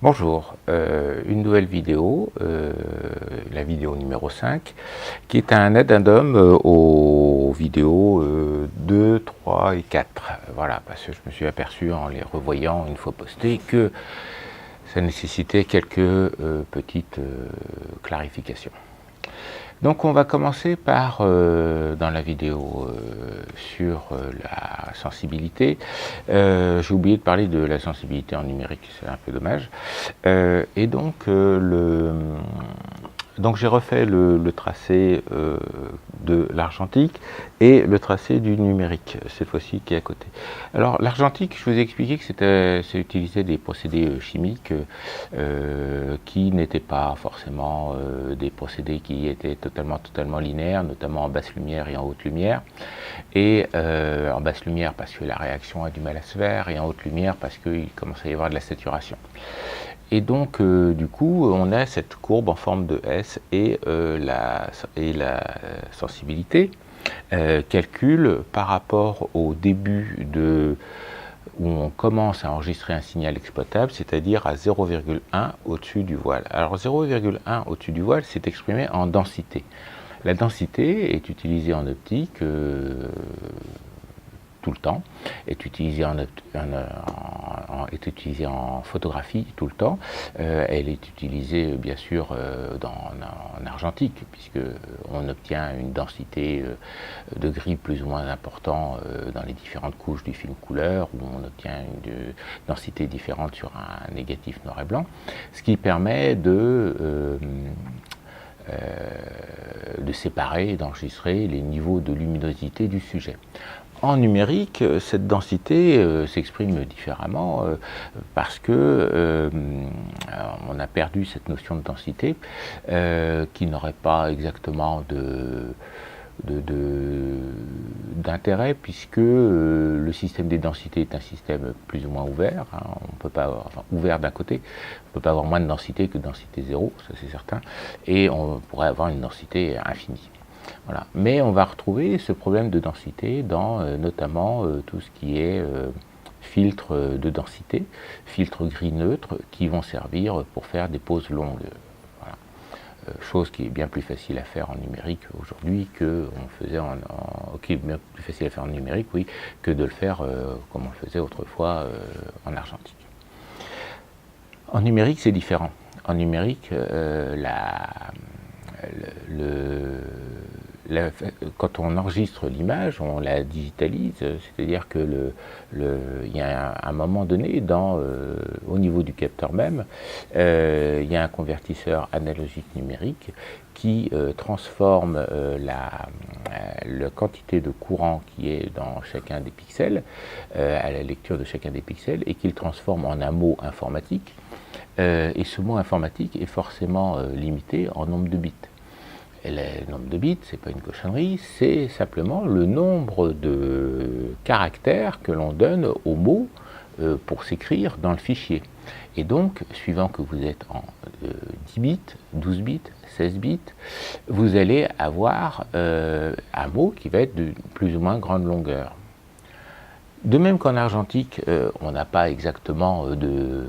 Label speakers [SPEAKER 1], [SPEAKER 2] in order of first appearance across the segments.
[SPEAKER 1] Bonjour, une nouvelle vidéo, la vidéo numéro 5, qui est un addendum aux vidéos 2, 3 et 4. Voilà, parce que je me suis aperçu en les revoyant une fois postées que ça nécessitait quelques petites clarifications. Donc on va commencer par, dans la vidéo sur la sensibilité, j'ai oublié de parler de la sensibilité en numérique, c'est un peu dommage, et donc j'ai refait le tracé de l'argentique et le tracé du numérique, cette fois-ci qui est à côté. Alors l'argentique, je vous ai expliqué que c'est utiliser des procédés chimiques qui n'étaient pas forcément des procédés qui étaient totalement linéaires, notamment en basse lumière et en haute lumière. Et en basse lumière parce que la réaction a du mal à se faire, et en haute lumière parce qu'il commence à y avoir de la saturation. Et donc, du coup, on a cette courbe en forme de S et la sensibilité calcule par rapport au début où on commence à enregistrer un signal exploitable, c'est-à-dire à 0,1 au-dessus du voile. Alors 0,1 au-dessus du voile, c'est exprimé en densité. La densité est utilisée en optique tout le temps, est utilisée en photographie tout le temps, elle est utilisée bien sûr en argentique, puisqu'on obtient une densité de gris plus ou moins important dans les différentes couches du film couleur, où on obtient une densité différente sur un négatif noir et blanc, ce qui permet de séparer et d'enregistrer les niveaux de luminosité du sujet. En numérique, cette densité s'exprime différemment parce que on a perdu cette notion de densité qui n'aurait pas exactement d'intérêt, puisque le système des densités est un système plus ou moins ouvert, hein. On peut pas, enfin, ouvert d'un côté, on ne peut pas avoir moins de densité que densité zéro, ça c'est certain, et on pourrait avoir une densité infinie. Voilà. Mais on va retrouver ce problème de densité dans notamment tout ce qui est filtres de densité, filtres gris neutres, qui vont servir pour faire des poses longues. Voilà. Chose qui est bien plus facile à faire en numérique aujourd'hui que on faisait bien plus facile à faire en numérique, oui, que de le faire comme on le faisait autrefois en argentique. En numérique, c'est différent. En numérique, quand on enregistre l'image, on la digitalise, c'est-à-dire que il y a un moment donné, au niveau du capteur même, il y a un convertisseur analogique numérique qui transforme la quantité de courant qui est dans chacun des pixels, à la lecture de chacun des pixels, et qu'il transforme en un mot informatique. Et ce mot informatique est forcément limité en nombre de bits. Et le nombre de bits, c'est pas une cochonnerie, c'est simplement le nombre de caractères que l'on donne au mot pour s'écrire dans le fichier. Et donc, suivant que vous êtes en 10 bits, 12 bits, 16 bits, vous allez avoir un mot qui va être de plus ou moins grande longueur. De même qu'en argentique, on n'a pas exactement de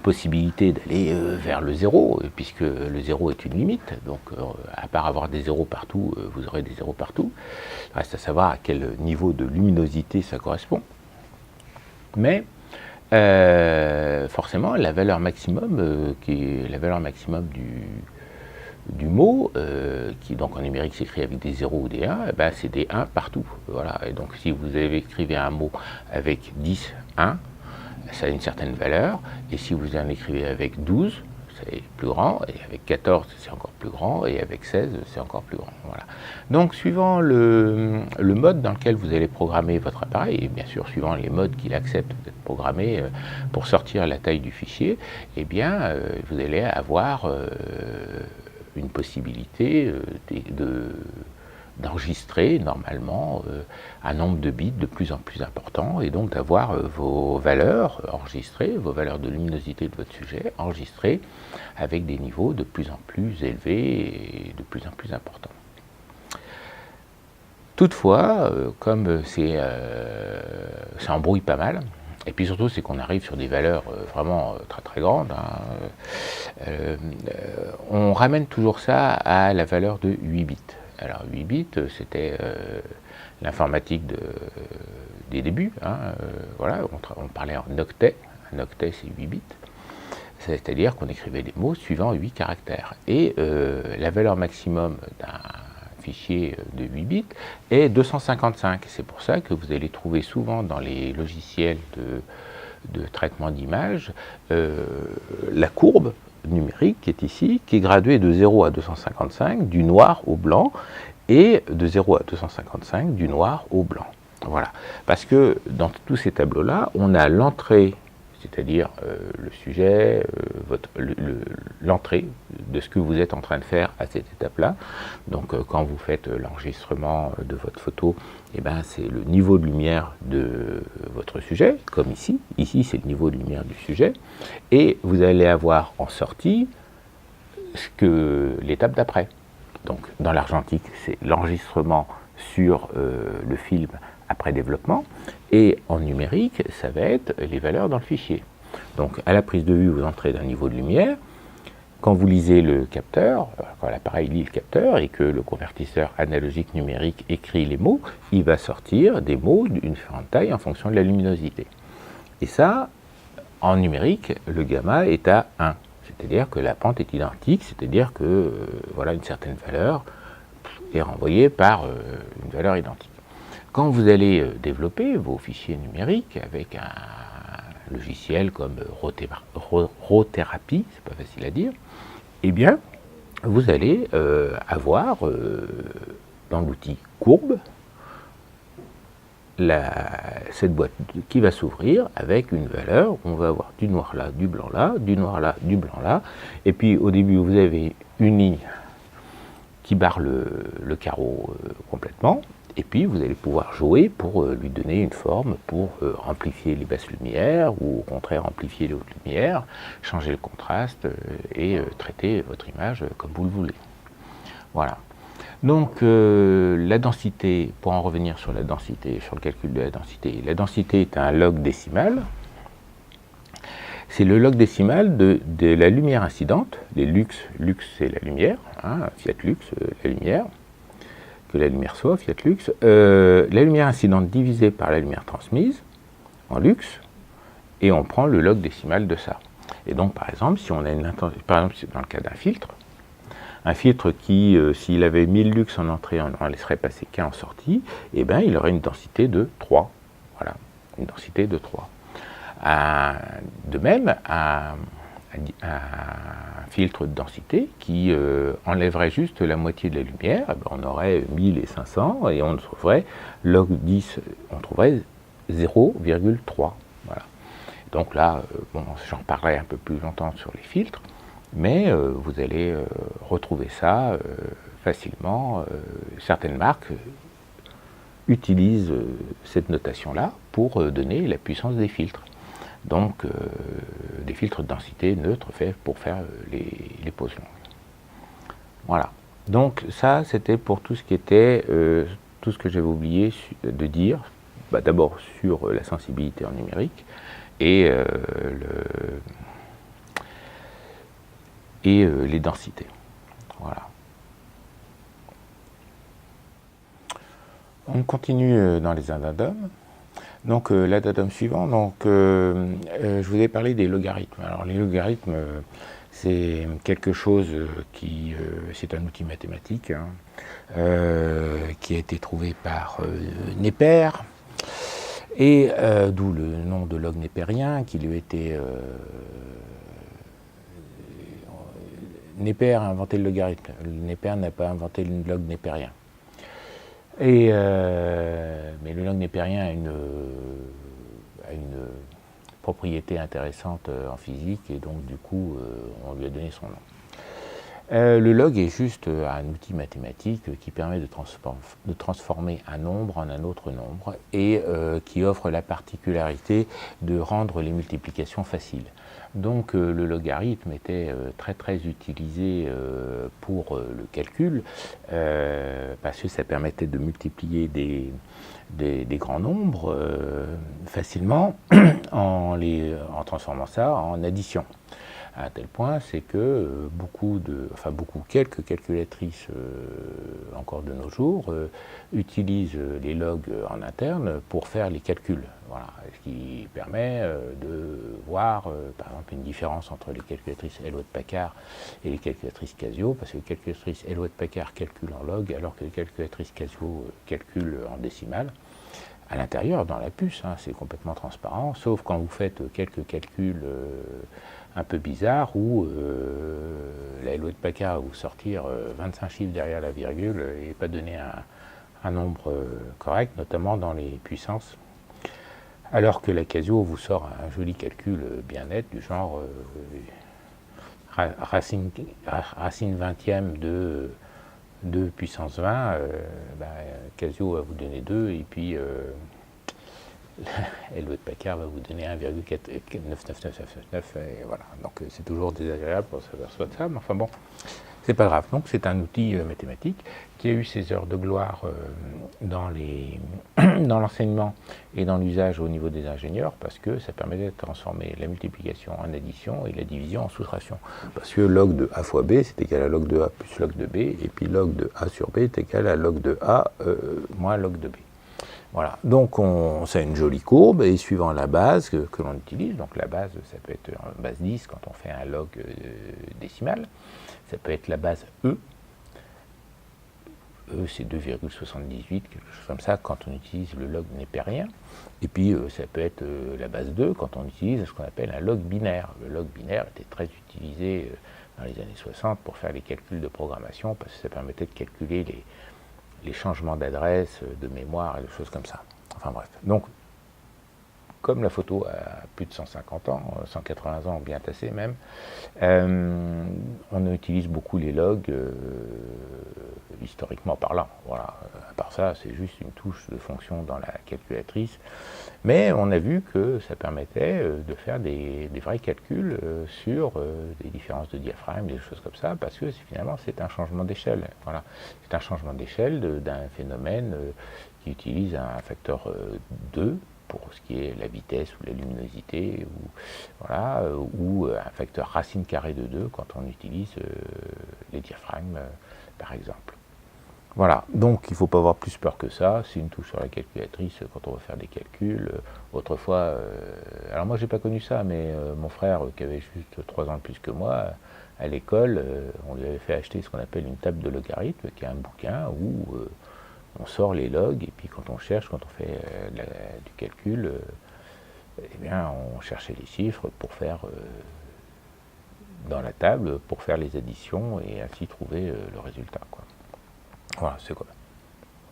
[SPEAKER 1] possibilité d'aller vers le zéro, puisque le zéro est une limite, donc à part avoir des zéros partout, vous aurez des zéros partout. Il reste à savoir à quel niveau de luminosité ça correspond. Mais forcément, la valeur maximum, qui est la valeur maximum du mot, qui donc en numérique s'écrit avec des 0 ou des 1, eh ben c'est des 1 partout. Voilà. Et donc si vous écrivez un mot avec 10, 1, ça a une certaine valeur, et si vous en écrivez avec 12, c'est plus grand, et avec 14, c'est encore plus grand, et avec 16, c'est encore plus grand. Voilà. Donc suivant le mode dans lequel vous allez programmer votre appareil, et bien sûr suivant les modes qu'il accepte d'être programmé pour sortir la taille du fichier, eh bien vous allez avoir une possibilité d'enregistrer normalement un nombre de bits de plus en plus important, et donc d'avoir vos valeurs enregistrées, vos valeurs de luminosité de votre sujet enregistrées avec des niveaux de plus en plus élevés et de plus en plus importants. Toutefois, comme ça embrouille pas mal, Et puis surtout, c'est qu'on arrive sur des valeurs vraiment très très grandes. On ramène toujours ça à la valeur de 8 bits. Alors 8 bits, c'était l'informatique des débuts. Voilà, on parlait en octet. Un octet, c'est 8 bits. C'est-à-dire qu'on écrivait des mots suivant 8 caractères. Et la valeur maximum d'un fichier de 8 bits est 255. C'est pour ça que vous allez trouver souvent dans les logiciels de traitement d'image la courbe numérique qui est ici, qui est graduée de 0 à 255, du noir au blanc, et de 0 à 255, du noir au blanc. Voilà. Parce que dans tous ces tableaux-là, on a l'entrée, c'est-à-dire le sujet, l'entrée de ce que vous êtes en train de faire à cette étape-là. Donc quand vous faites l'enregistrement de votre photo, eh ben, c'est le niveau de lumière de votre sujet, comme ici. Ici, c'est le niveau de lumière du sujet. Et vous allez avoir en sortie l'étape d'après. Donc dans l'argentique, c'est l'enregistrement sur le film après développement, et en numérique, ça va être les valeurs dans le fichier. Donc à la prise de vue, vous entrez d'un niveau de lumière. Quand vous lisez le capteur, quand l'appareil lit le capteur et que le convertisseur analogique numérique écrit les mots, il va sortir des mots d'une différente taille en fonction de la luminosité. Et ça, en numérique, le gamma est à 1. C'est-à-dire que la pente est identique, c'est-à-dire que voilà, une certaine valeur est renvoyée par une valeur identique. Quand vous allez développer vos fichiers numériques avec un logiciel comme Rotherapy, c'est pas facile à dire, eh bien, vous allez avoir dans l'outil courbe cette boîte qui va s'ouvrir avec une valeur. On va avoir du noir là, du blanc là, du noir là, du blanc là. Et puis au début, vous avez une ligne qui barre le carreau complètement. Et puis vous allez pouvoir jouer pour lui donner une forme, pour amplifier les basses lumières ou au contraire amplifier les hautes lumières, changer le contraste et traiter votre image comme vous le voulez. Voilà. Donc la densité, pour en revenir sur la densité, sur le calcul de la densité est un log décimal. C'est le log décimal de la lumière incidente, les lux, lux c'est la lumière, fiat lux, la lumière, que la lumière soit, fiat lux, la lumière incidente divisée par la lumière transmise, en lux, et on prend le log décimal de ça. Et donc par exemple, si on a une intensité, par exemple dans le cas d'un filtre, un filtre qui, s'il avait 1000 lux en entrée, on en laisserait passer qu'un en sortie, et bien il aurait une densité de 3. Voilà, une densité de 3. De même, un filtre de densité qui enlèverait juste la moitié de la lumière, eh bien, on aurait 1000 et 500 et on trouverait log 10, on trouverait 0,3. Voilà. Donc là, bon, j'en parlerai un peu plus longtemps sur les filtres, mais vous allez retrouver ça facilement. Certaines marques utilisent cette notation-là pour donner la puissance des filtres. Donc des filtres de densité neutre faits pour faire les poses longues. Voilà. Donc ça, c'était pour tout ce qui était, tout ce que j'avais oublié de dire, d'abord sur la sensibilité en numérique et, les densités. Voilà. On continue dans les addendums. Donc l'addendum suivant, donc, je vous ai parlé des logarithmes. Alors les logarithmes, c'est quelque chose qui, c'est un outil mathématique qui a été trouvé par Neper, et d'où le nom de log népérien qui lui a été... Neper a inventé le logarithme, Neper n'a pas inventé le log népérien. Mais le log népérien a une propriété intéressante en physique et donc du coup on lui a donné son nom. Le log est juste un outil mathématique qui permet de transformer un nombre en un autre nombre et qui offre la particularité de rendre les multiplications faciles. Donc le logarithme était très utilisé pour le calcul parce que ça permettait de multiplier des grands nombres facilement en transformant ça en addition. À un tel point, c'est que quelques calculatrices encore de nos jours utilisent les logs en interne pour faire les calculs. Voilà, ce qui permet de voir, par exemple, une différence entre les calculatrices Hewlett-Packard et les calculatrices Casio, parce que les calculatrices Hewlett-Packard calculent en log, alors que les calculatrices Casio calculent en décimale. À l'intérieur, dans la puce, hein, c'est complètement transparent, sauf quand vous faites quelques calculs un peu bizarres où la Hewlett-Packard va vous sortir 25 chiffres derrière la virgule et pas donner un nombre correct, notamment dans les puissances, alors que la Casio vous sort un joli calcul bien net du genre racine 20e de 2 puissance 20, Casio va vous donner 2 et puis Hewlett-Packard va vous donner 1,99999 et voilà. Donc c'est toujours désagréable pour s'apercevoir de ça, mais enfin bon, c'est pas grave. Donc c'est un outil mathématique qui a eu ses heures de gloire dans l'enseignement et dans l'usage au niveau des ingénieurs, parce que ça permettait de transformer la multiplication en addition et la division en soustraction. Parce que log de a fois b c'est égal à log de a plus log de b, et puis log de a sur b est égal à log de a moins log de b. Voilà, donc c'est une jolie courbe, et suivant la base que l'on utilise, donc la base, ça peut être base 10 quand on fait un log décimal, ça peut être la base E, c'est 2,78, quelque chose comme ça, quand on utilise le log népérien, et puis ça peut être la base 2 quand on utilise ce qu'on appelle un log binaire. Le log binaire était très utilisé dans les années 60 pour faire les calculs de programmation, parce que ça permettait de calculer les changements d'adresse, de mémoire et des choses comme ça. Enfin bref. Donc, comme la photo a plus de 150 ans, 180 ans bien tassé même, on utilise beaucoup les logs historiquement parlant. Voilà. À part ça, c'est juste une touche de fonction dans la calculatrice. Mais on a vu que ça permettait de faire des vrais calculs sur des différences de diaphragme, des choses comme ça, parce que finalement c'est un changement d'échelle. Voilà. C'est un changement d'échelle d'un phénomène qui utilise un facteur 2 pour ce qui est la vitesse ou la luminosité, ou un facteur racine carrée de 2 quand on utilise les diaphragmes, par exemple. Voilà, donc il ne faut pas avoir plus peur que ça, c'est une touche sur la calculatrice quand on va faire des calculs. Autrefois, alors moi j'ai pas connu ça, mais mon frère qui avait juste 3 ans de plus que moi, à l'école, on lui avait fait acheter ce qu'on appelle une table de logarithme, qui est un bouquin où on sort les logs, et puis quand on cherche, quand on fait du calcul, eh bien on cherchait les chiffres pour faire dans la table, pour faire les additions et ainsi trouver le résultat, quoi. Voilà, c'est quoi.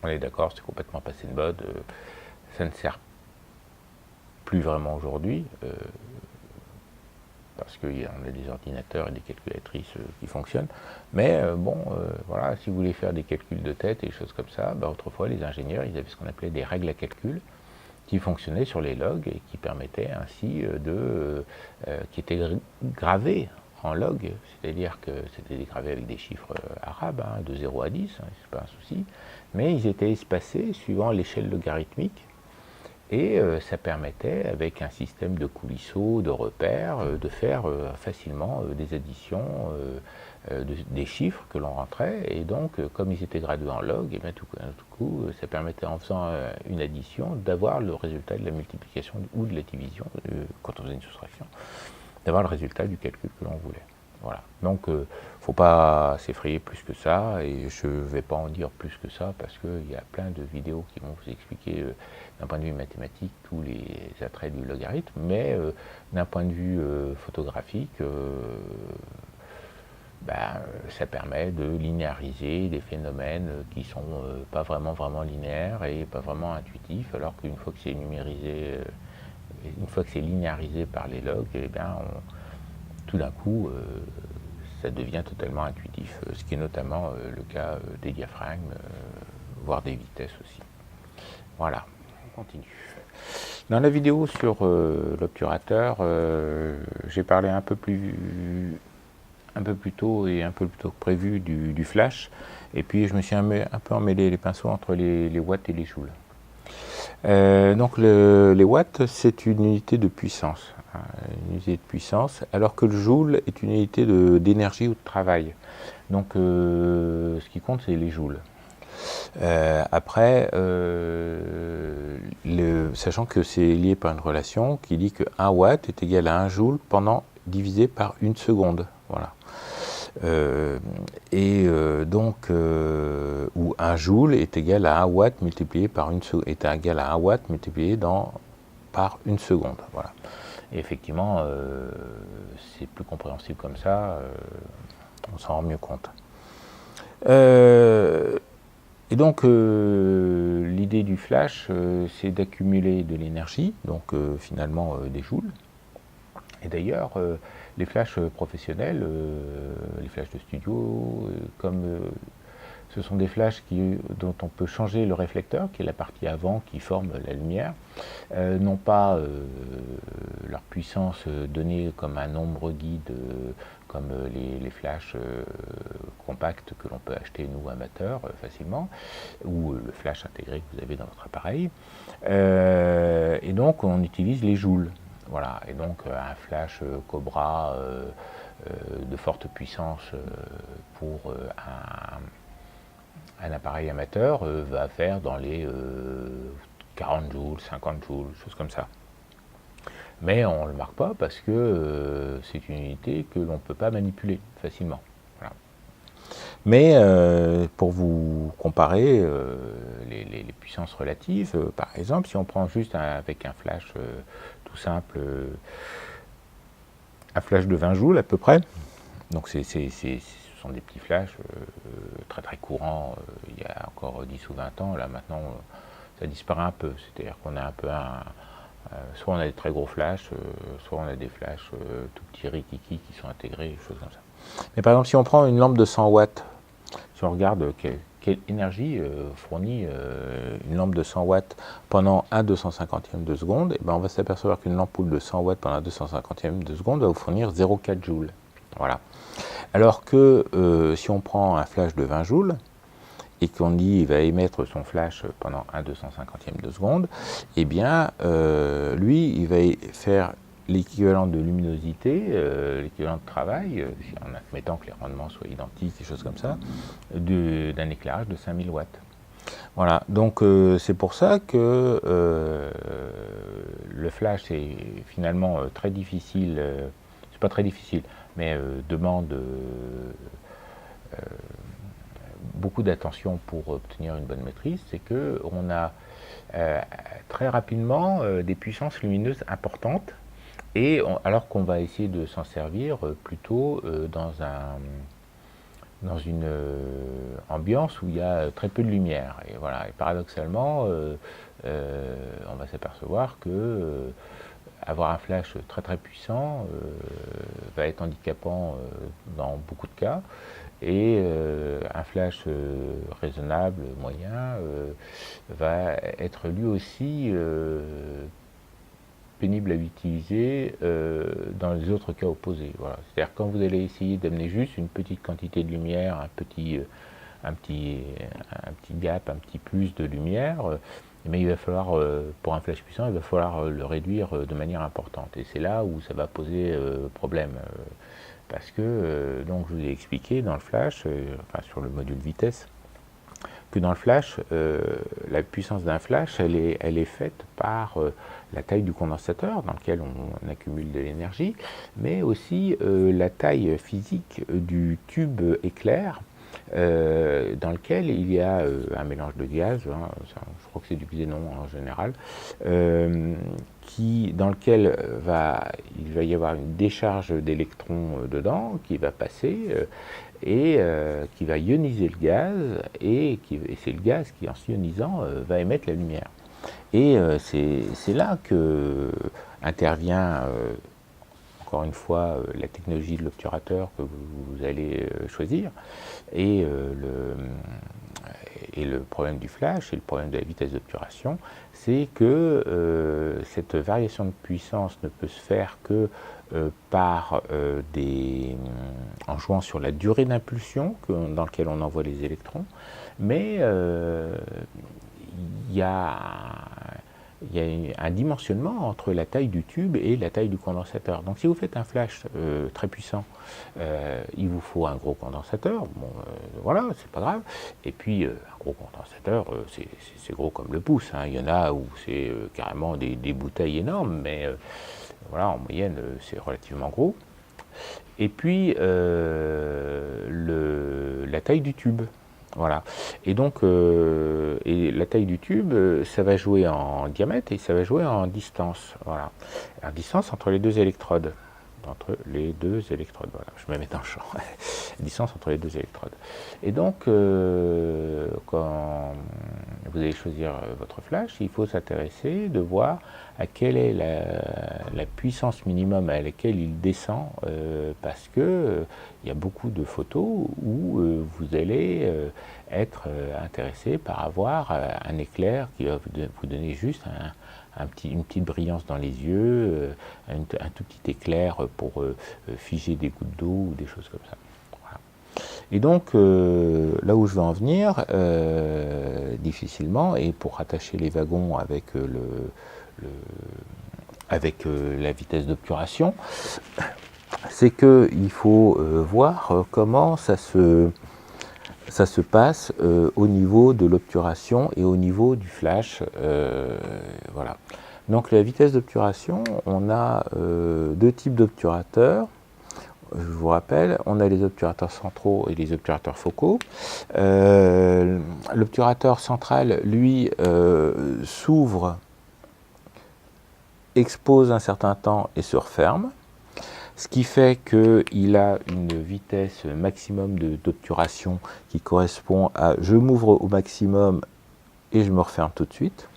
[SPEAKER 1] On est d'accord, c'est complètement passé de mode. Ça ne sert plus vraiment aujourd'hui, parce qu'on a des ordinateurs et des calculatrices qui fonctionnent. Mais voilà, si vous voulez faire des calculs de tête et des choses comme ça, autrefois les ingénieurs, ils avaient ce qu'on appelait des règles à calcul qui fonctionnaient sur les logs et qui permettaient ainsi qui étaient gravés en log, c'est-à-dire que c'était dégravé avec des chiffres arabes, hein, de 0 à 10, hein, c'est pas un souci, mais ils étaient espacés suivant l'échelle logarithmique, et ça permettait, avec un système de coulisseaux, de repères, de faire facilement des additions des chiffres que l'on rentrait, et donc comme ils étaient gradués en log, et bien tout coup, ça permettait, en faisant une addition, d'avoir le résultat de la multiplication ou de la division, quand on faisait une soustraction, d'avoir le résultat du calcul que l'on voulait. Voilà. Donc, il ne faut pas s'effrayer plus que ça, et je ne vais pas en dire plus que ça, parce qu'il y a plein de vidéos qui vont vous expliquer, d'un point de vue mathématique, tous les attraits du logarithme, mais d'un point de vue photographique, ça permet de linéariser des phénomènes qui ne sont pas vraiment linéaires et pas vraiment intuitifs, alors qu'une fois que c'est numérisé, une fois que c'est linéarisé par les logs, eh bien, tout d'un coup, ça devient totalement intuitif, ce qui est notamment le cas des diaphragmes, voire des vitesses aussi. Voilà, on continue. Dans la vidéo sur l'obturateur, j'ai parlé un peu plus tôt et un peu plus tôt que prévu du flash, et puis je me suis un peu emmêlé les pinceaux entre les watts et les joules. Donc les watts, c'est une unité de puissance, hein, une unité de puissance, alors que le joule est une unité d'énergie ou de travail. Donc ce qui compte, c'est les joules. Après, sachant que c'est lié par une relation qui dit que 1 watt est égal à 1 joule divisé par 1 seconde. Voilà. Où 1 joule est égal à 1 watt multiplié par par 1 seconde. Voilà. Et effectivement, c'est plus compréhensible comme ça, on s'en rend mieux compte. Et donc, l'idée du flash, c'est d'accumuler de l'énergie, donc finalement des joules. Et d'ailleurs, les flashs professionnels, les flashs de studio, ce sont des flashs dont on peut changer le réflecteur, qui est la partie avant qui forme la lumière, n'ont pas leur puissance donnée comme un nombre guide, comme les flashs compacts que l'on peut acheter, nous, amateurs, facilement, ou le flash intégré que vous avez dans votre appareil. Et donc, on utilise les joules. Voilà. Et donc, un flash Cobra de forte puissance pour un appareil amateur va faire dans les 40 joules, 50 joules, choses comme ça. Mais on ne le marque pas parce que c'est une unité que l'on ne peut pas manipuler facilement. Voilà. Mais pour vous comparer les puissances relatives, par exemple, si on prend juste avec un flash tout simple, un flash de 20 joules à peu près, donc ce sont des petits flashs très très courants il y a encore 10 ou 20 ans. Là maintenant, ça disparaît un peu. C'est-à-dire qu'on a un peu soit on a des très gros flashs, soit on a des flashs tout petits rikiki qui sont intégrés, des choses comme ça. Mais par exemple, si on prend une lampe de 100 watts, si on regarde quelle énergie fournit une lampe de 100 watts pendant 1/250e de seconde, et ben on va s'apercevoir qu'une lampe de 100 watts pendant 1/250e de seconde va vous fournir 0,4 joules. Voilà. Alors que si on prend un flash de 20 joules, et qu'on dit qu'il va émettre son flash pendant 1/250e de seconde, eh bien, lui, il va faire l'équivalent de luminosité, l'équivalent de travail, en admettant que les rendements soient identiques, des choses comme ça, d'un éclairage de 5000 watts. Voilà, donc c'est pour ça que le flash est finalement très difficile, c'est pas très difficile, mais demande beaucoup d'attention pour obtenir une bonne maîtrise, c'est qu'on a très rapidement des puissances lumineuses importantes, et alors qu'on va essayer de s'en servir plutôt dans une ambiance où il y a très peu de lumière. Et voilà. Et paradoxalement, on va s'apercevoir que avoir un flash très très puissant va être handicapant dans beaucoup de cas, et un flash raisonnable, moyen, va être lui aussi pénible à utiliser dans les autres cas opposés. Voilà. C'est-à-dire quand vous allez essayer d'amener juste une petite quantité de lumière, un petit gap, un petit plus de lumière, mais il va falloir, pour un flash puissant, il va falloir le réduire de manière importante. Et c'est là où ça va poser problème. Parce que, donc je vous ai expliqué dans le flash, enfin sur le module vitesse, que dans le flash, la puissance d'un flash, elle est faite par la taille du condensateur dans lequel on accumule de l'énergie, mais aussi la taille physique du tube éclair dans lequel il y a un mélange de gaz, hein, je crois que c'est du xénon en général, dans lequel il va y avoir une décharge d'électrons dedans qui va passer et qui va ioniser le gaz, et c'est le gaz qui, en s'ioninisant, va émettre la lumière. Et c'est là que intervient encore une fois la technologie de l'obturateur que vous allez choisir, et le problème du flash et le problème de la vitesse d'obturation, c'est que cette variation de puissance ne peut se faire que en jouant sur la durée d'impulsion dans laquelle on envoie les électrons, mais il y a un dimensionnement entre la taille du tube et la taille du condensateur. Donc si vous faites un flash très puissant, il vous faut un gros condensateur, bon, voilà, c'est pas grave. Et puis un gros condensateur, c'est gros comme le pouce, hein. Il y en a où c'est carrément des bouteilles énormes, mais voilà, en moyenne, c'est relativement gros. Et puis la taille du tube. Voilà. Et donc, la taille du tube, ça va jouer en diamètre et ça va jouer en distance. Voilà. En distance entre les deux électrodes. Voilà. Je me mets dans le champ. Distance entre les deux électrodes. Et donc, quand vous allez choisir votre flash, il faut s'intéresser de voir à quelle est la puissance minimum à laquelle il descend, parce que il y a beaucoup de photos où vous allez être intéressé par avoir un éclair qui va vous donner juste une petite brillance dans les yeux, un tout petit éclair pour figer des gouttes d'eau ou des choses comme ça. Voilà. Et donc, là où je veux en venir, difficilement, et pour rattacher les wagons avec la vitesse d'obturation, c'est qu'il faut voir comment ça se passe au niveau de l'obturation et au niveau du flash. Voilà. Donc la vitesse d'obturation, on a deux types d'obturateurs. Je vous rappelle, on a les obturateurs centraux et les obturateurs focaux. L'obturateur central, lui, s'ouvre, expose un certain temps et se referme, ce qui fait qu'il a une vitesse maximum d'obturation qui correspond à je m'ouvre au maximum et je me referme tout de suite.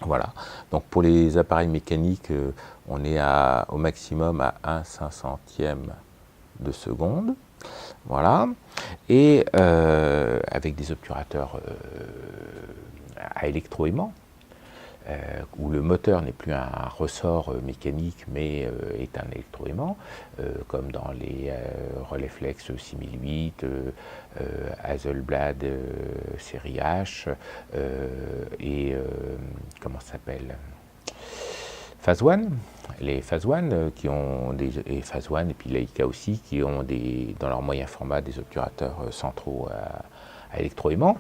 [SPEAKER 1] Voilà. Donc pour les appareils mécaniques, on est au maximum à 1/500e de seconde. Voilà. Et avec des obturateurs à électroaimant, où le moteur n'est plus un ressort mécanique mais est un électroaimant, comme dans les Rolleiflex 6008, Hasselblad série H, et comment ça s'appelle, Phase One, les Phase One qui ont et Phase One et puis Leica aussi qui ont dans leur moyen format des obturateurs centraux à électroaimant.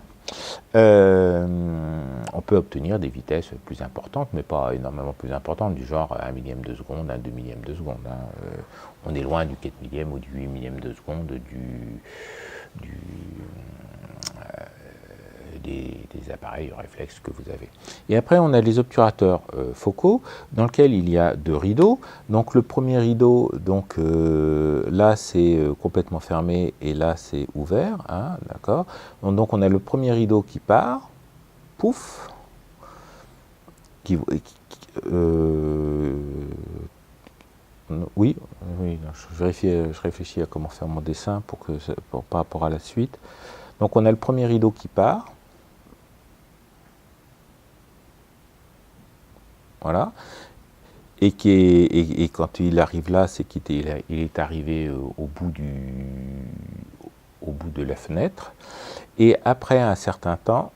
[SPEAKER 1] On peut obtenir des vitesses plus importantes, mais pas énormément plus importantes, du genre 1 millième de seconde, 1 2 millième de seconde. Hein. On est loin du 4 millième ou du 8 millième de seconde des appareils réflexes que vous avez. Et après, on a les obturateurs focaux, dans lesquels il y a deux rideaux. Donc le premier rideau, donc là c'est complètement fermé et là c'est ouvert, hein, d'accord. Donc on a le premier rideau qui part, pouf, oui, je réfléchis à comment faire mon dessin par rapport à la suite. Donc on a le premier rideau qui part. Voilà. Et quand il arrive là, c'est qu'il est arrivé au bout de la fenêtre. Et après un certain temps,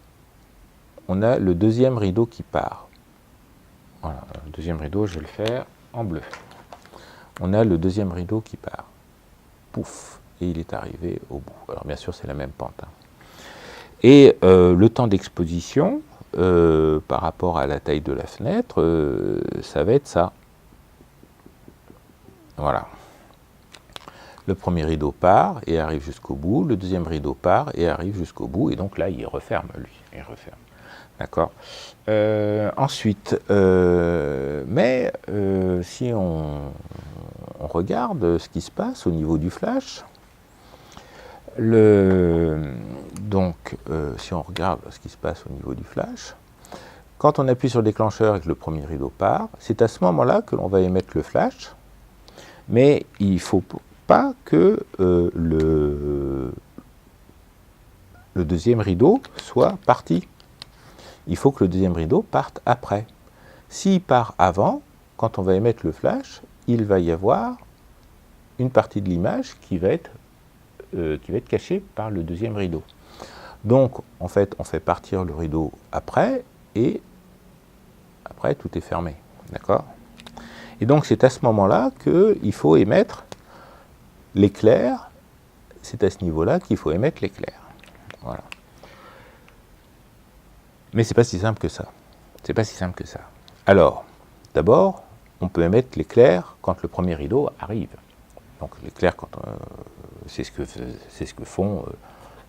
[SPEAKER 1] on a le deuxième rideau qui part. Voilà, le deuxième rideau, je vais le faire en bleu. On a le deuxième rideau qui part. Pouf, et il est arrivé au bout. Alors bien sûr, c'est la même pente. Hein. Et le temps d'exposition, par rapport à la taille de la fenêtre, ça va être ça. Voilà. Le premier rideau part et arrive jusqu'au bout, le deuxième rideau part et arrive jusqu'au bout, et donc là, il referme, lui. Il referme. D'accord. Ensuite, si on regarde ce qui se passe au niveau du flash, si on regarde ce qui se passe au niveau du flash, quand on appuie sur le déclencheur et que le premier rideau part, c'est à ce moment-là que l'on va émettre le flash. Mais il ne faut pas que le deuxième rideau soit parti. Il faut que le deuxième rideau parte après. S'il part avant, quand on va émettre le flash, il va y avoir une partie de l'image qui va être cachée par le deuxième rideau. Donc, en fait, on fait partir le rideau après, et après, tout est fermé. D'accord ? Et donc, c'est à ce moment-là qu'il faut émettre l'éclair. C'est à ce niveau-là qu'il faut émettre l'éclair. Voilà. Mais c'est pas si simple que ça. C'est pas si simple que ça. Alors, d'abord, on peut émettre l'éclair quand le premier rideau arrive. Donc l'éclair, c'est ce que font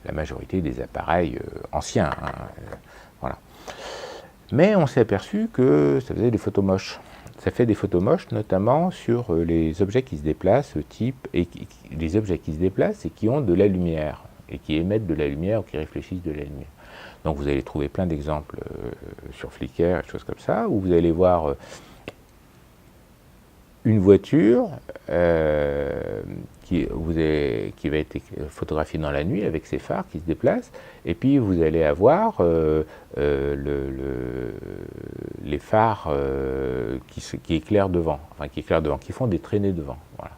[SPEAKER 1] la majorité des appareils anciens. Hein, voilà. Mais on s'est aperçu que ça faisait des photos moches. Ça fait des photos moches, notamment sur les objets qui se déplacent, les objets qui se déplacent et qui ont de la lumière, et qui émettent de la lumière ou qui réfléchissent de la lumière. Donc vous allez trouver plein d'exemples sur Flickr, des choses comme ça, où vous allez voir une voiture qui va être photographiée dans la nuit avec ses phares qui se déplacent, et puis vous allez avoir les phares qui éclairent devant, qui font des traînées devant. Voilà.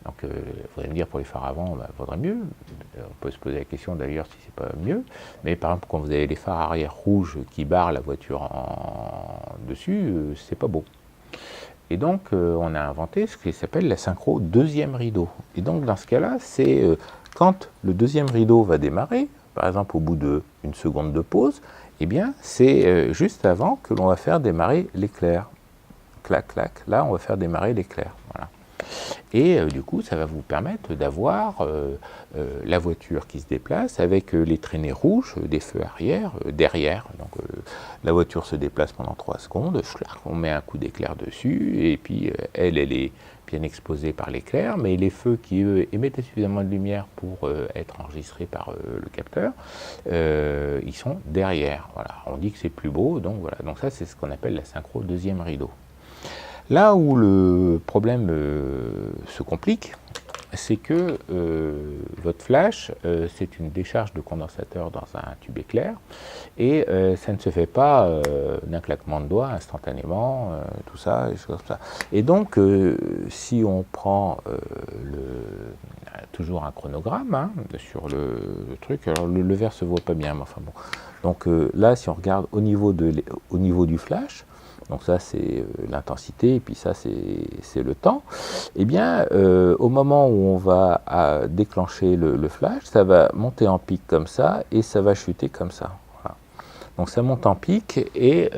[SPEAKER 1] Donc, vous allez me dire, pour les phares avant, il faudrait mieux. On peut se poser la question d'ailleurs si c'est pas mieux. Mais par exemple, quand vous avez les phares arrière rouges qui barrent la voiture dessus, c'est pas beau. Et donc, on a inventé ce qui s'appelle la synchro deuxième rideau. Et donc, dans ce cas-là, c'est quand le deuxième rideau va démarrer, par exemple au bout d'une seconde de pause, eh bien, c'est juste avant que l'on va faire démarrer l'éclair. Clac, clac, là, on va faire démarrer l'éclair. Voilà. Et du coup, ça va vous permettre d'avoir la voiture qui se déplace avec les traînées rouges des feux arrière, derrière. Donc la voiture se déplace pendant 3 secondes, on met un coup d'éclair dessus, et puis elle est bien exposée par l'éclair, mais les feux qui, eux, émettaient suffisamment de lumière pour être enregistrés par le capteur, ils sont derrière. Voilà. On dit que c'est plus beau, donc voilà. Donc ça, c'est ce qu'on appelle la synchro deuxième rideau. Là où le problème se complique, c'est que votre flash, c'est une décharge de condensateur dans un tube éclair, et ça ne se fait pas d'un claquement de doigts instantanément, tout ça, et choses comme ça. Et donc, si on prend toujours un chronogramme hein, sur le truc, alors le vert se voit pas bien, mais enfin bon. Donc là, si on regarde au niveau du flash, donc ça c'est l'intensité, et puis ça c'est le temps, eh bien au moment où on va déclencher le flash, ça va monter en pic comme ça, et ça va chuter comme ça. Voilà. Donc ça monte en pic, et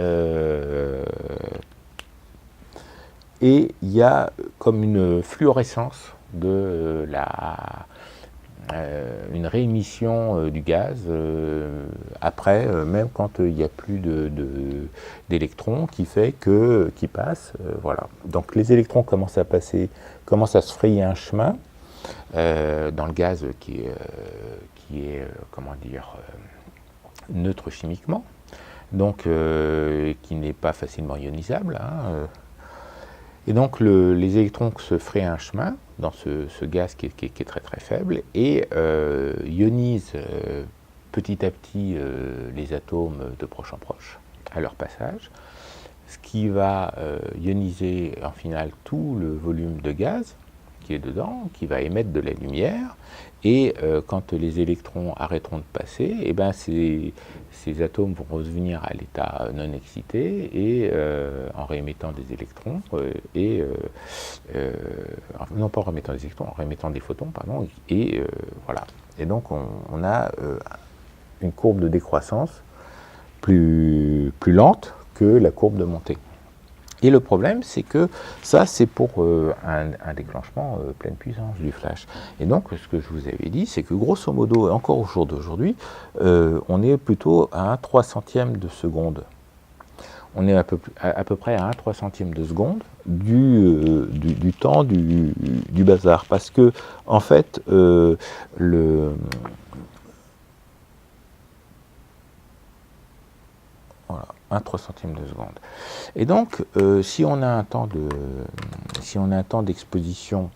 [SPEAKER 1] il y a comme une fluorescence de une réémission du gaz après, même quand il n'y a plus d'électrons, qui fait qui passent. Voilà. Donc les électrons commencent à se frayer un chemin dans le gaz qui est comment dire, neutre chimiquement, donc qui n'est pas facilement ionisable. Hein, et donc les électrons se frayent un chemin dans ce gaz qui est très très faible, et ionisent petit à petit les atomes de proche en proche à leur passage, ce qui va ioniser en finale tout le volume de gaz qui est dedans, qui va émettre de la lumière, et quand les électrons arrêteront de passer, et ben ces atomes vont revenir à l'état non excité, et en réémettant des électrons, non pas en réémettant des électrons, en réémettant des photons, pardon, et voilà. Et donc on a une courbe de décroissance plus lente que la courbe de montée. Et le problème, c'est que ça, c'est pour un déclenchement pleine puissance du flash. Et donc, ce que je vous avais dit, c'est que grosso modo, encore au jour d'aujourd'hui, on est plutôt à 1/300e de seconde. On est à peu près à 1/300e de seconde du temps du bazar. Parce que, en fait, voilà. 1 300e de seconde. Et donc, si on a un temps d'exposition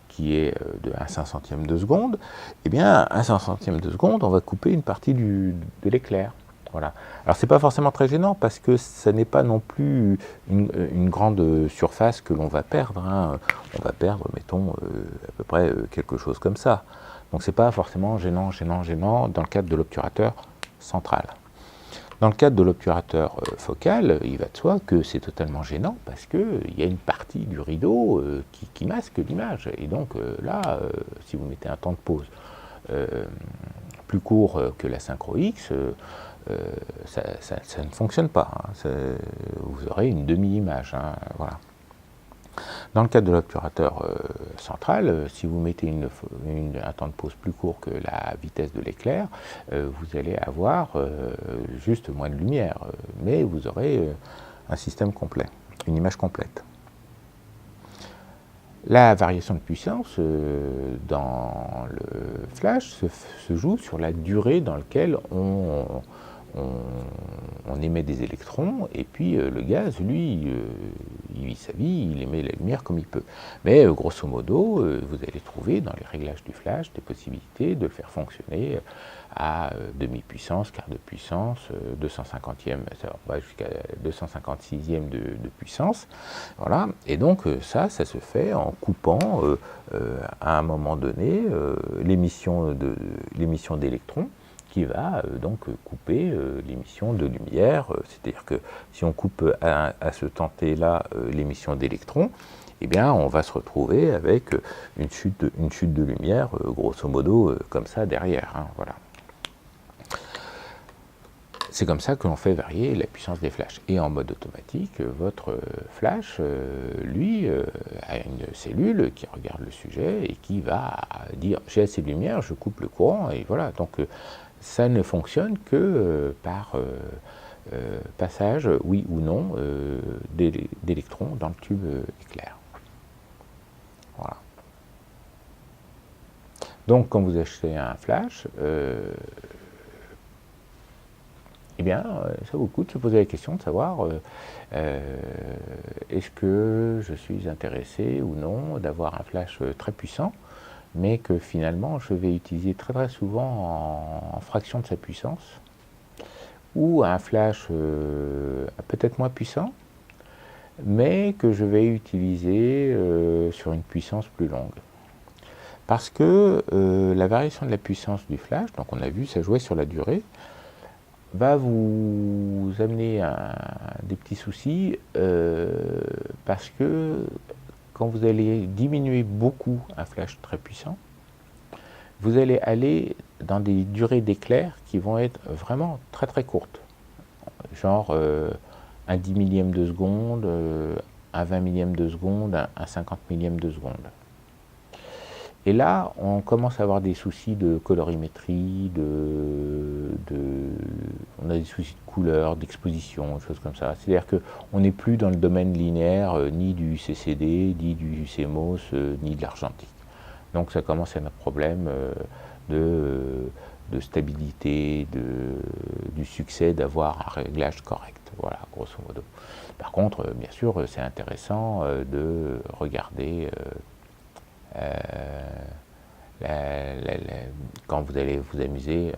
[SPEAKER 1] qui est de 1 500e de seconde, eh bien, 1 500e de seconde, on va couper une partie de l'éclair. Voilà. Alors, c'est pas forcément très gênant parce que ce n'est pas non plus une grande surface que l'on va perdre. Hein. On va perdre, mettons, à peu près quelque chose comme ça. Donc, c'est pas forcément gênant dans le cadre de l'obturateur central. Dans le cadre de l'obturateur focal, il va de soi que c'est totalement gênant parce qu'il y a une partie du rideau qui masque l'image. Et donc là, si vous mettez un temps de pause plus court que la synchro X, ça ne fonctionne pas. Hein. Vous aurez une demi-image. Hein, voilà. Dans le cadre de l'obturateur central, si vous mettez un temps de pause plus court que la vitesse de l'éclair, vous allez avoir juste moins de lumière, mais vous aurez un système complet, une image complète. La variation de puissance dans le flash se joue sur la durée dans laquelle on émet des électrons, et puis le gaz, lui, il vit sa vie, il émet la lumière comme il peut. Mais grosso modo, vous allez trouver dans les réglages du flash des possibilités de le faire fonctionner à demi-puissance, quart de puissance, 250e, ça va jusqu'à 256e de puissance. Voilà. Et donc ça se fait en coupant à un moment donné l'émission d'électrons, qui va donc couper l'émission de lumière, c'est-à-dire que si on coupe à ce temps t-là l'émission d'électrons, eh bien on va se retrouver avec une chute de lumière, grosso modo, comme ça derrière. Hein, voilà. C'est comme ça que l'on fait varier la puissance des flashs. Et en mode automatique, votre flash, lui, a une cellule qui regarde le sujet et qui va dire « j'ai assez de lumière, je coupe le courant » et voilà. Donc ça ne fonctionne que par passage, oui ou non, d'électrons dans le tube éclair. Voilà. Donc quand vous achetez un flash, eh bien, ça vaut le coup de se poser la question de savoir est-ce que je suis intéressé ou non d'avoir un flash très puissant, mais que finalement je vais utiliser très très souvent en fraction de sa puissance, ou un flash peut-être moins puissant, mais que je vais utiliser sur une puissance plus longue. Parce que la variation de la puissance du flash, donc on a vu, ça jouait sur la durée, va vous amener des petits soucis parce que quand vous allez diminuer beaucoup un flash très puissant, vous allez aller dans des durées d'éclair qui vont être vraiment très très courtes, genre un 10 millième de seconde, un 20 millième de seconde, un 50 millième de seconde. Et là, on commence à avoir des soucis de colorimétrie, on a des soucis de couleur, d'exposition, des choses comme ça. C'est-à-dire qu'on n'est plus dans le domaine linéaire, ni du CCD, ni du CMOS, ni de l'argentique. Donc ça commence à être un problème de stabilité, du succès d'avoir un réglage correct. Voilà, grosso modo. Par contre, bien sûr, c'est intéressant de regarder quand vous allez vous amuser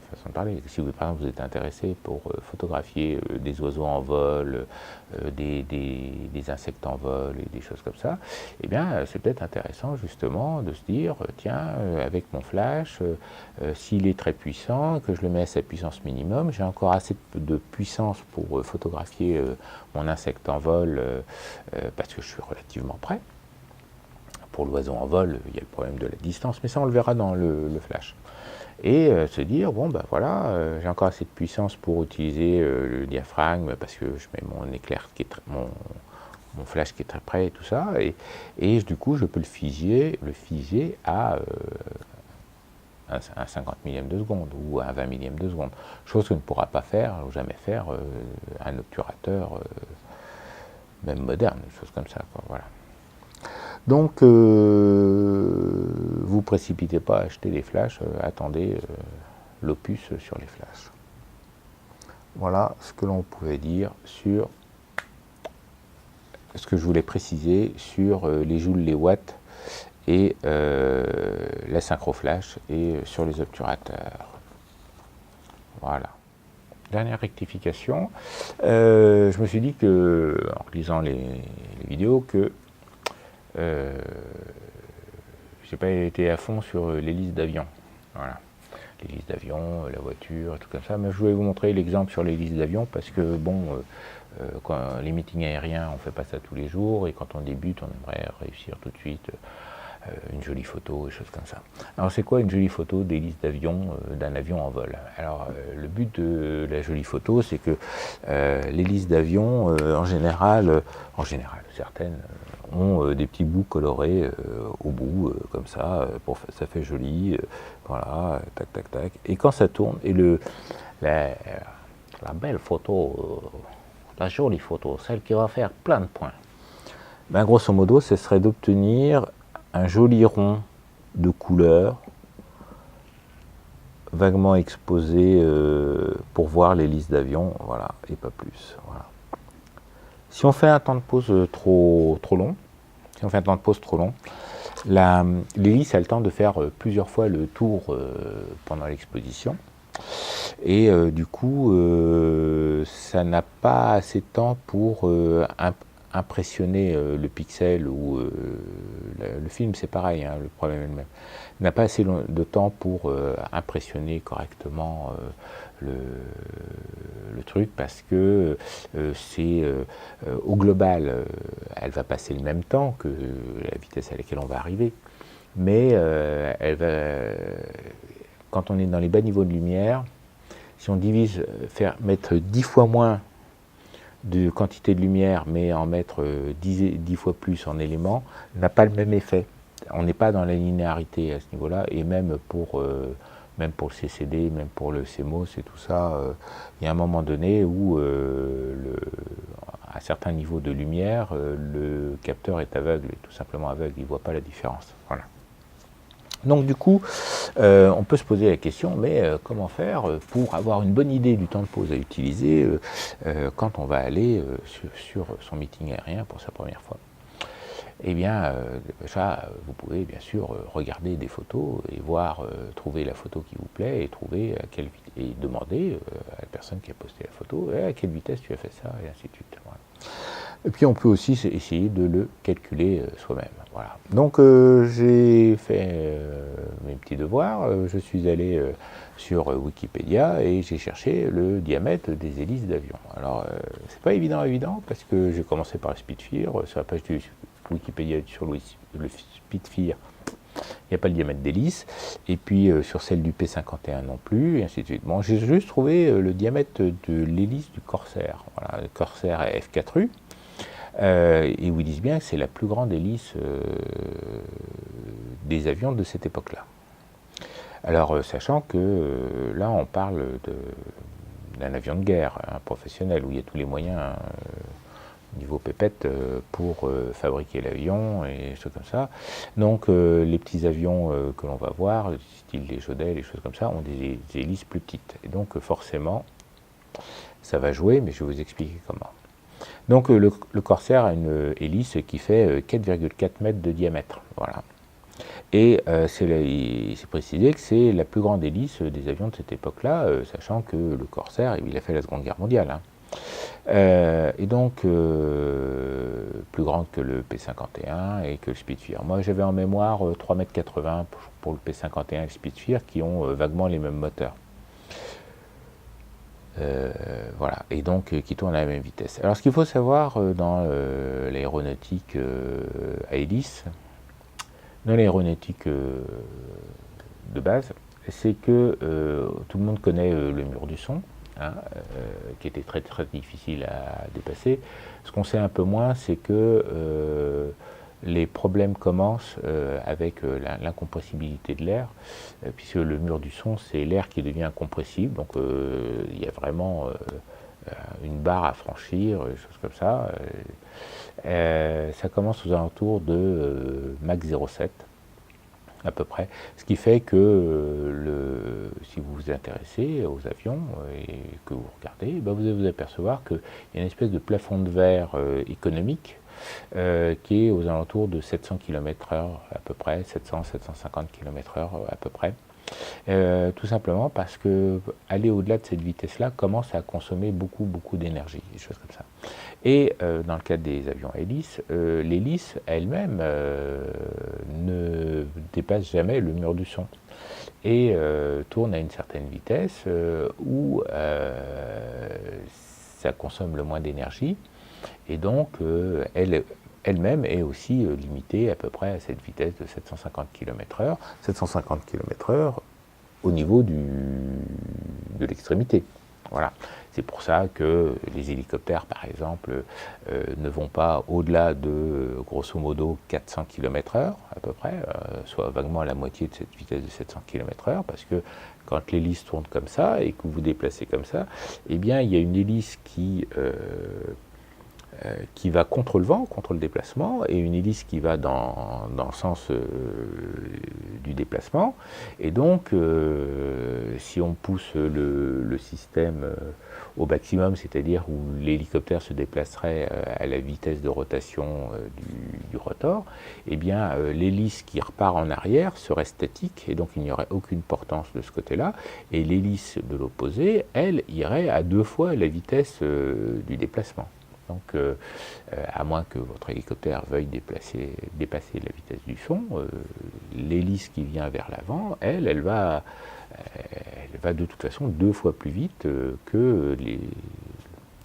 [SPEAKER 1] façon de parler, si vous, par exemple, vous êtes intéressé pour photographier des oiseaux en vol, des insectes en vol et des choses comme ça, eh bien c'est peut-être intéressant justement de se dire tiens, avec mon flash, s'il est très puissant, que je le mets à sa puissance minimum, j'ai encore assez de puissance pour photographier mon insecte en vol parce que je suis relativement près. Pour l'oiseau en vol, il y a le problème de la distance, mais ça on le verra dans le flash. Et se dire, bon ben voilà, j'ai encore assez de puissance pour utiliser le diaphragme, parce que je mets mon éclair, mon flash qui est très près et tout ça, et du coup je peux le figer à un 50 millième de seconde, ou à un 20 millième de seconde, chose que ne pourra pas faire, ou jamais faire, un obturateur, même moderne, des choses comme ça, quoi, voilà. Donc, vous précipitez pas à acheter des flashs, attendez l'opus sur les flashs. voilà ce que l'on pouvait dire sur ce que je voulais préciser sur les joules, les watts et la synchroflash et sur les obturateurs. Voilà. Dernière rectification, je me suis dit que, en lisant les vidéos, que j'ai pas été à fond sur l'hélice d'avion. Voilà. L'hélice d'avion, la voiture, tout comme ça. Mais je voulais vous montrer l'exemple sur l'hélice d'avion parce que, bon, quand les meetings aériens, on fait pas ça tous les jours et quand on débute, on aimerait réussir tout de suite une jolie photo, des choses comme ça. Alors c'est quoi une jolie photo d'hélice d'avion, d'un avion en vol? Alors le but de la jolie photo, c'est que l'hélice d'avion, en général, certaines ont des petits bouts colorés au bout, comme ça, ça fait joli, voilà, tac, tac, tac. Et quand ça tourne, et la belle photo, la jolie photo, celle qui va faire plein de points, ben, grosso modo, ce serait d'obtenir un joli rond de couleur vaguement exposé pour voir l'hélice d'avion, voilà, et pas plus. Voilà. Si on fait un temps de pause trop long, l'hélice a le temps de faire plusieurs fois le tour pendant l'exposition. Et du coup, ça n'a pas assez de temps pour impressionner le pixel ou le film, c'est pareil, hein, le problème est le même. Il n'a pas assez de temps pour impressionner correctement le truc parce que c'est au global, elle va passer le même temps que la vitesse à laquelle on va arriver, mais elle va, quand on est dans les bas niveaux de lumière, si on divise, mettre 10 fois moins de quantité de lumière, mais en mettre 10 fois plus en éléments, n'a pas le même effet. On n'est pas dans la linéarité à ce niveau-là, et même pour le CCD, même pour le CMOS et tout ça, il y a un moment donné où, à certains niveaux de lumière, le capteur est aveugle, tout simplement aveugle, il ne voit pas la différence. Voilà. Donc du coup, on peut se poser la question, mais comment faire pour avoir une bonne idée du temps de pause à utiliser quand on va aller sur son meeting aérien pour sa première fois? Eh bien, déjà, vous pouvez bien sûr regarder des photos et voir, trouver la photo qui vous plaît et trouver et demander à la personne qui a posté la photo à quelle vitesse tu as fait ça, et ainsi de suite. Voilà. Et puis on peut aussi essayer de le calculer soi-même. Voilà. Donc j'ai fait mes petits devoirs, je suis allé sur Wikipédia et j'ai cherché le diamètre des hélices d'avion. Alors c'est pas évident parce que j'ai commencé par le Spitfire, sur la page du Wikipédia sur le Spitfire, il n'y a pas le diamètre d'hélice, et puis sur celle du P51 non plus, et ainsi de suite. Bon, j'ai juste trouvé le diamètre de l'hélice du Corsair, voilà, le Corsair F4U, et où ils disent bien que c'est la plus grande hélice des avions de cette époque-là. Alors, sachant que là, on parle d'un avion de guerre, professionnel, où il y a tous les moyens niveau pépette pour fabriquer l'avion et des choses comme ça. Donc les petits avions que l'on va voir, style les Jodel, les choses comme ça, ont des hélices plus petites. Et donc forcément, ça va jouer, mais je vais vous expliquer comment. Donc le Corsair a une hélice qui fait 4,4 mètres de diamètre. Voilà. Et c'est précisé que c'est la plus grande hélice des avions de cette époque-là, sachant que le Corsair, il a fait la Seconde Guerre mondiale. Hein. Et donc plus grande que le P51 et que le Spitfire. Moi j'avais en mémoire 3,80 m pour le P51 et le Spitfire qui ont vaguement les mêmes moteurs. Voilà, et donc qui tournent à la même vitesse. Alors ce qu'il faut savoir dans l'aéronautique à hélice, dans l'aéronautique de base, c'est que tout le monde connaît le mur du son, hein, qui était très très difficile à dépasser. Ce qu'on sait un peu moins, c'est que les problèmes commencent avec l'incompressibilité de l'air, puisque le mur du son, c'est l'air qui devient incompressible, donc il y a vraiment une barre à franchir, des choses comme ça. Ça commence aux alentours de Mach 0,7. à peu près. Ce qui fait que si vous vous intéressez aux avions et que vous regardez, ben vous allez vous apercevoir qu'il y a une espèce de plafond de verre économique qui est aux alentours de 700 km/h à peu près, 700-750 km/h à peu près. Tout simplement parce que aller au-delà de cette vitesse-là commence à consommer beaucoup d'énergie, des choses comme ça. Et dans le cadre des avions à hélice, l'hélice elle-même ne dépasse jamais le mur du son et tourne à une certaine vitesse où ça consomme le moins d'énergie et donc elle-même est aussi limitée à peu près à cette vitesse de 750 km/h. 750 km/h au niveau de l'extrémité. Voilà. C'est pour ça que les hélicoptères, par exemple, ne vont pas au-delà de, grosso modo, 400 km/h, à peu près, soit vaguement à la moitié de cette vitesse de 700 km/h, parce que quand l'hélice tourne comme ça et que vous vous déplacez comme ça, eh bien, il y a une hélice qui va contre le vent, contre le déplacement, et une hélice qui va dans le sens du déplacement. Et donc, si on pousse le système au maximum, c'est-à-dire où l'hélicoptère se déplacerait à la vitesse de rotation du rotor, eh bien, l'hélice qui repart en arrière serait statique, et donc il n'y aurait aucune portance de ce côté-là, et l'hélice de l'opposé, elle, irait à 2 fois la vitesse du déplacement. Donc, à moins que votre hélicoptère veuille dépasser la vitesse du son, l'hélice qui vient vers l'avant, elle va de toute façon 2 fois plus vite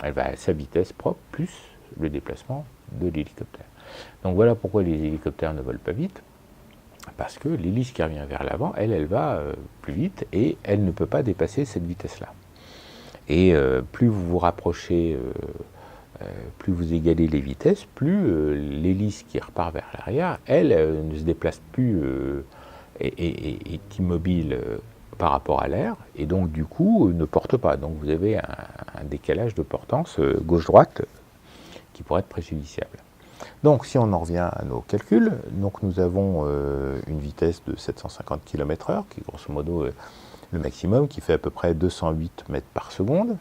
[SPEAKER 1] elle va à sa vitesse propre, plus le déplacement de l'hélicoptère. Donc voilà pourquoi les hélicoptères ne volent pas vite, parce que l'hélice qui revient vers l'avant, elle va plus vite et elle ne peut pas dépasser cette vitesse-là. Et plus vous vous rapprochez plus vous égalez les vitesses, plus l'hélice qui repart vers l'arrière, elle ne se déplace plus et est immobile par rapport à l'air, et donc du coup ne porte pas. Donc vous avez un décalage de portance gauche-droite qui pourrait être préjudiciable. Donc si on en revient à nos calculs, donc nous avons une vitesse de 750 km/h, qui est grosso modo le maximum, qui fait à peu près 208 mètres par seconde.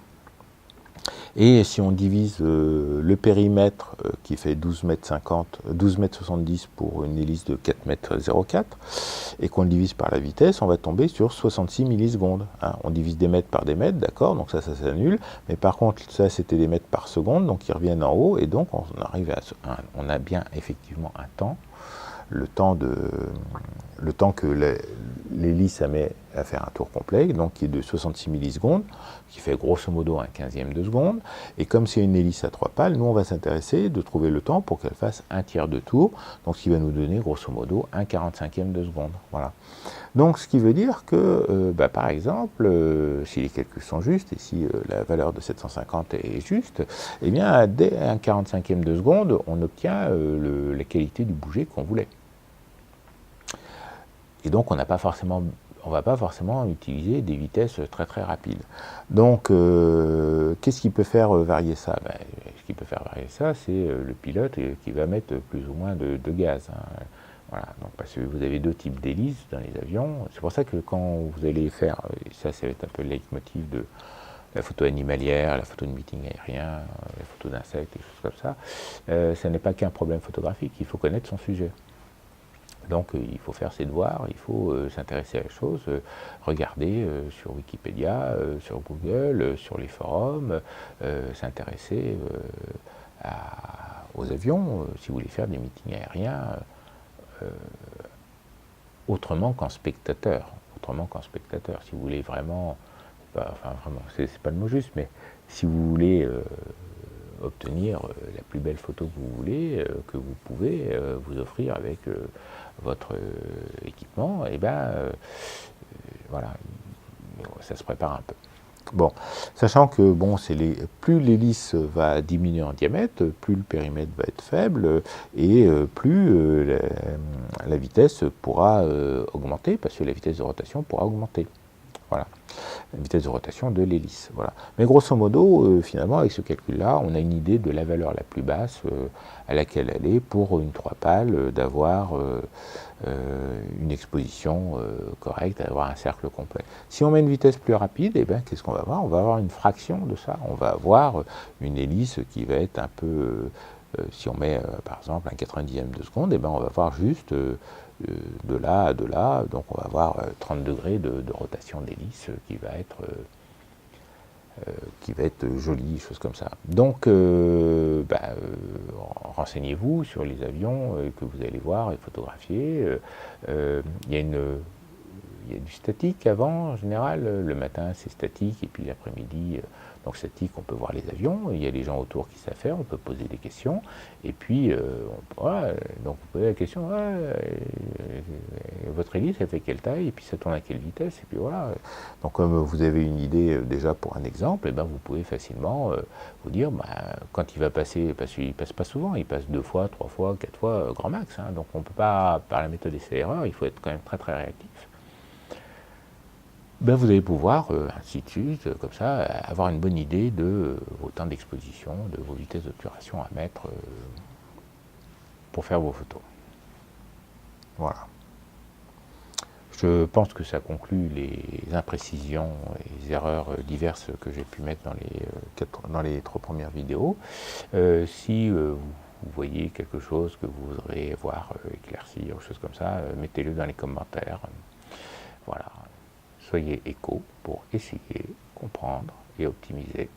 [SPEAKER 1] Et si on divise le périmètre qui fait 12,70 mètres pour une hélice de 4,04 mètres, et qu'on le divise par la vitesse, on va tomber sur 66 millisecondes. Hein. On divise des mètres par des mètres, d'accord, donc ça s'annule, mais par contre ça c'était des mètres par seconde, donc ils reviennent en haut, et donc on arrive on a bien effectivement un temps, le temps que l'hélice met à faire un tour complet, donc qui est de 66 millisecondes, qui fait grosso modo un 15e de seconde. Et comme c'est une hélice à 3 pales, nous on va s'intéresser de trouver le temps pour qu'elle fasse un tiers de tour, donc ce qui va nous donner grosso modo un 45e de seconde. Voilà. Donc ce qui veut dire que, par exemple, si les calculs sont justes et si la valeur de 750 est juste, eh bien dès un 45e de seconde, on obtient la qualité du bouger qu'on voulait. Et donc on ne va pas forcément utiliser des vitesses très rapides. Donc qu'est-ce qui peut faire varier ça? Ce qui peut faire varier ça, c'est le pilote qui va mettre plus ou moins de gaz. Hein. Voilà, donc parce que vous avez 2 types d'hélices dans les avions. C'est pour ça que quand vous allez faire, et ça va être un peu le leitmotiv de la photo animalière, la photo de meeting aérien, la photo d'insectes, des choses comme ça n'est pas qu'un problème photographique, il faut connaître son sujet. Donc il faut faire ses devoirs, il faut s'intéresser à la chose, regarder sur Wikipédia, sur Google, sur les forums, s'intéresser aux avions, si vous voulez faire des meetings aériens autrement qu'en spectateur. Si vous voulez vraiment, c'est pas le mot juste, mais si vous voulez obtenir la plus belle photo que vous voulez, que vous pouvez vous offrir avec votre équipement, et voilà, ça se prépare un peu. Bon, sachant que plus l'hélice va diminuer en diamètre, plus le périmètre va être faible et plus la vitesse pourra augmenter, parce que la vitesse de rotation pourra augmenter. Voilà, la vitesse de rotation de l'hélice. Voilà. Mais grosso modo, finalement, avec ce calcul-là, on a une idée de la valeur la plus basse à laquelle aller pour une 3 pales, d'avoir une exposition correcte, d'avoir un cercle complet. Si on met une vitesse plus rapide, eh bien, qu'est-ce qu'on va avoir? On va avoir une fraction de ça. On va avoir une hélice qui va être un peu... si on met, par exemple, un 90e de seconde, eh bien, on va avoir juste... de là à de là, donc on va avoir 30 degrés de rotation d'hélice qui va être jolie, chose comme ça. Donc, renseignez-vous sur les avions que vous allez voir et photographier. Il y a du statique avant, en général. Le matin, c'est statique, et puis l'après-midi, donc statique, on peut voir les avions. Il y a les gens autour qui savent faire, on peut poser des questions. Et puis, voilà, donc vous posez la question, votre hélice, elle fait quelle taille? Et puis ça tourne à quelle vitesse? Et puis voilà. Donc, comme vous avez une idée déjà pour un exemple, et ben, vous pouvez facilement vous dire, quand il va passer, parce qu'il ne passe pas souvent, il passe 2 fois, 3 fois, 4 fois, grand max. Donc on ne peut pas, par la méthode essai-erreur, il faut être quand même très très réactif. Ben, vous allez pouvoir, ainsi de suite, comme ça, avoir une bonne idée de vos temps d'exposition, de vos vitesses d'obturation à mettre pour faire vos photos. Voilà. Je pense que ça conclut les imprécisions et les erreurs diverses que j'ai pu mettre dans les 3 premières vidéos. Si vous voyez quelque chose que vous voudrez voir éclairci, ou choses comme ça, mettez-le dans les commentaires. Voilà. Soyez éco pour essayer, comprendre et optimiser.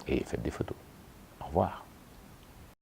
[SPEAKER 1] Et faites des photos. Au revoir.